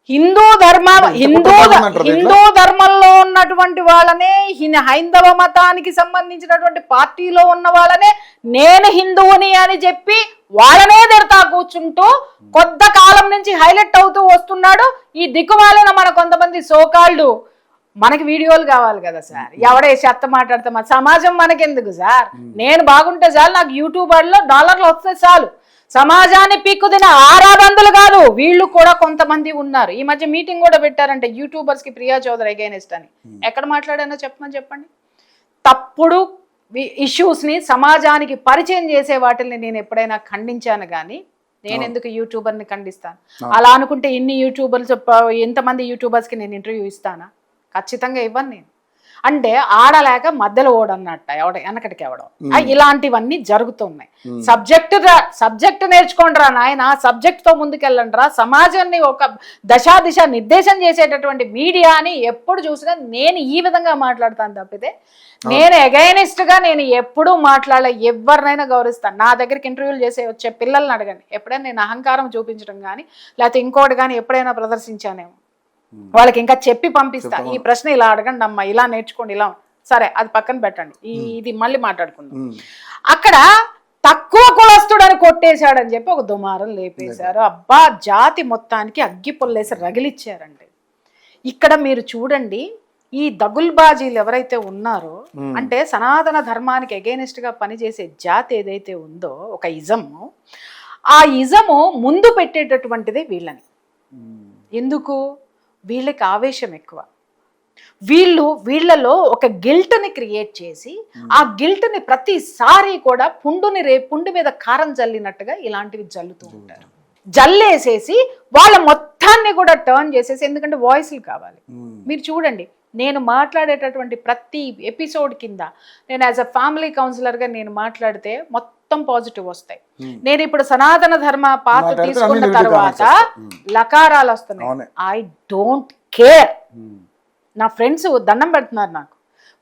హిందూ ధర్మంలో ఉన్నటువంటి వాళ్ళనే హైందవ మతానికి సంబంధించినటువంటి పార్టీలో ఉన్న వాళ్ళనే నేను హిందువుని అని చెప్పి వాళ్ళనే తిడతా కూర్చుంటూ కొద్ద కాలం నుంచి హైలైట్ అవుతూ వస్తున్నాడు ఈ దిక్కుమాలిన మన కొంతమంది సోకాళ్ళు. మనకి వీడియోలు కావాలి కదా సార్, ఎవడే చెత్త మాట్లాడతాం, సమాజం మనకెందుకు సార్, నేను బాగుంటే చాలు, నాకు యూట్యూబర్లో డాలర్లు వస్తే చాలు. సమాజాన్ని పీక్కుదిన ఆరాబందులు కాదు, వీళ్ళు కూడా కొంతమంది ఉన్నారు. ఈ మధ్య మీటింగ్ కూడా పెట్టారంటే యూట్యూబర్స్ కి ప్రియా చౌదరి అగైనెస్ట్ అని. ఎక్కడ మాట్లాడానో చెప్పండి. తప్పుడు ఇష్యూస్ ని సమాజానికి పరిచయం చేసే వాటిని నేను ఎప్పుడైనా ఖండించాను కానీ నేను ఎందుకు యూట్యూబర్ని ఖండిస్తాను? అలా అనుకుంటే ఇన్ని యూట్యూబర్స్ ఎంతమంది యూట్యూబర్స్ కి నేను ఇంటర్వ్యూ ఇస్తానా? ఖచ్చితంగా ఇవ్వను నేను. అంటే ఆడలేక మధ్యలో ఓడన్నట్ట వెనకటికి ఎవడం. ఇలాంటివన్నీ జరుగుతున్నాయి. సబ్జెక్ట్ నేర్చుకోండిరా నాయన, సబ్జెక్ట్తో ముందుకెళ్ళండి రా. సమాజాన్ని ఒక దిశ నిర్దేశం చేసేటటువంటి మీడియాని ఎప్పుడు చూసినా నేను ఈ విధంగా మాట్లాడతాను తప్పితే నేను అగైనిస్ట్ గా నేను ఎప్పుడూ మాట్లాడలే. ఎవరినైనా గౌరవిస్తాను. నా దగ్గరికి ఇంటర్వ్యూలు చేసే వచ్చే పిల్లల్ని అడగండి, ఎప్పుడైనా నేను అహంకారం చూపించడం కానీ లేకపోతే ఇంకోటి కానీ ఎప్పుడైనా ప్రదర్శించానేమో వాళ్ళకి ఇంకా చెప్పి పంపిస్తా. ఈ ప్రశ్న ఇలా అడగండి అమ్మా, ఇలా నేర్చుకోండి, ఇలా. సరే అది పక్కన పెట్టండి, ఇది మళ్ళీ మాట్లాడుకుందాం. అక్కడ తక్కువ కులస్తుడని కొట్టేశాడని చెప్పి ఒక దుమారం లేపేశారు. అబ్బా, జాతి మొత్తానికి అగ్గి పొల్లేసి రగిలిచ్చారండి. ఇక్కడ మీరు చూడండి, ఈ దగుల్బాజీలు ఎవరైతే ఉన్నారో అంటే సనాతన ధర్మానికి అగైనెస్ట్ గా పనిచేసే జాతి ఏదైతే ఉందో ఒక ఇజము, ఆ ఇజము ముందు పెట్టేటటువంటిదే వీళ్ళని. ఎందుకు? వీళ్ళకి ఆవేశం ఎక్కువ. వీళ్ళలో ఒక గిల్ట్ని క్రియేట్ చేసి ఆ గిల్ట్ని ప్రతిసారి కూడా పుండు మీద కారం జల్లినట్టుగా ఇలాంటివి జల్లుతూ ఉంటారు. జల్లేసేసి వాళ్ళ మొత్తాన్ని కూడా టర్న్ చేసేసి, ఎందుకంటే వాయిస్లు కావాలి. మీరు చూడండి, నేను మాట్లాడేటటువంటి ప్రతి ఎపిసోడ్ కింద నేను యాజ్ అ ఫ్యామిలీ కౌన్సిలర్గా నేను మాట్లాడితే మొత్తం పాజిటివ్ వస్తాయి. నేను ఇప్పుడు సనాతన ధర్మ పాత్ర తీసుకున్న తర్వాత లకారాలు వస్తున్నాయి. I don't care. నా ఫ్రెండ్స్ దండం పెడుతున్నారు నాకు.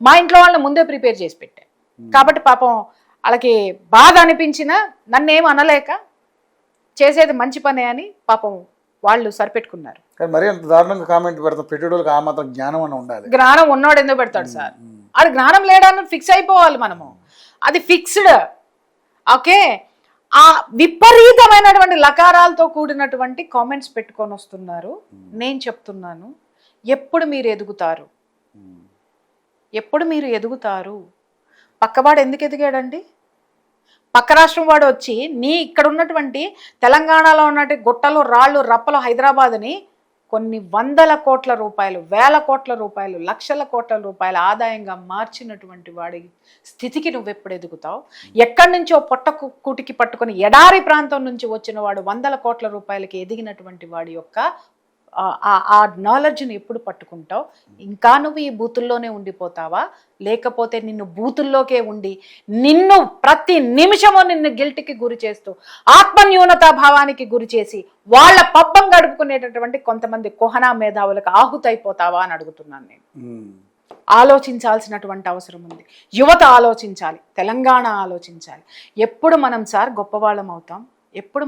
మా ఇంట్లో వాళ్ళని ముందే ప్రిపేర్ చేసి పెట్టా కాబట్టి పాపం వాళ్ళకి బాధ అనిపించినా నన్నేం అనలేక చేసేది మంచి పనే అని పాపం వాళ్ళు సరిపెట్టుకున్నారు. మరి అంత దారుణంగా కామెంట్ పెడతాం, పెట్టేటోళ్ళకి ఆ మాత్రం జ్ఞానం అని ఉండాలి. జ్ఞానం ఉన్నోడు ఎందుకు పెడతాడు సార్? అది జ్ఞానం లేడని ఫిక్స్ అయిపోవాలి మనము. అది ఫిక్స్డ్. ఓకే, ఆ విపరీతమైనటువంటి లకారాలతో కూడినటువంటి కామెంట్స్ పెట్టుకొని వస్తున్నారు. నేను చెప్తున్నాను, ఎప్పుడు మీరు ఎదుగుతారు? ఎప్పుడు మీరు ఎదుగుతారు? పక్కవాడు ఎందుకు ఎదిగాడండి? పక్క రాష్ట్రం వాడు వచ్చి ఇక్కడ ఉన్నటువంటి తెలంగాణలో ఉన్నటువంటి గుట్టలు, రాళ్ళు, రప్పలు, హైదరాబాద్ని కొన్ని వందల కోట్ల రూపాయలు, వేల కోట్ల రూపాయలు, లక్షల కోట్ల రూపాయల ఆదాయంగా మార్చినటువంటి వాడి స్థితికి నువ్వెప్పుడు ఎదుగుతావు? ఎక్కడి నుంచో కూటికి పట్టుకొని ఎడారి ప్రాంతం నుంచి వచ్చిన వాడు వందల కోట్ల రూపాయలకి ఎదిగినటువంటి వాడి యొక్క ఆ నాలెడ్జ్ని ఎప్పుడు పట్టుకుంటావు? ఇంకా నువ్వు ఈ బూతుల్లోనే ఉండిపోతావా? లేకపోతే నిన్ను బూతుల్లోకే ఉండి నిన్ను ప్రతి నిమిషము నిన్ను గిల్ట్కి గురి చేస్తూ ఆత్మన్యూనతా భావానికి గురి చేసి వాళ్ళ పబ్బం గడుపుకునేటటువంటి కొంతమంది కోహనా మేధావులకు ఆహుతైపోతావా అని అడుగుతున్నాను నేను. ఆలోచించాల్సినటువంటి అవసరం ఉంది. యువత ఆలోచించాలి, తెలంగాణ ఆలోచించాలి. ఎప్పుడు మనం సార్ గొప్పవాళ్ళం అవుతాం? ఎప్పుడు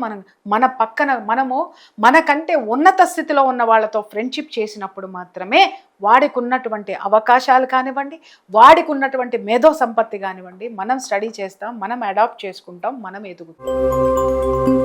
మన పక్కన మనకంటే ఉన్నత స్థితిలో ఉన్న వాళ్ళతో ఫ్రెండ్షిప్ చేసినప్పుడు మాత్రమే వాడికి ఉన్నటువంటి అవకాశాలు కానివ్వండి, వాడికి ఉన్నటువంటి మేధో సంపత్తి కానివ్వండి మనం స్టడీ చేస్తాం, మనం అడాప్ట్ చేసుకుంటాం, మనం ఎదుగుతాం.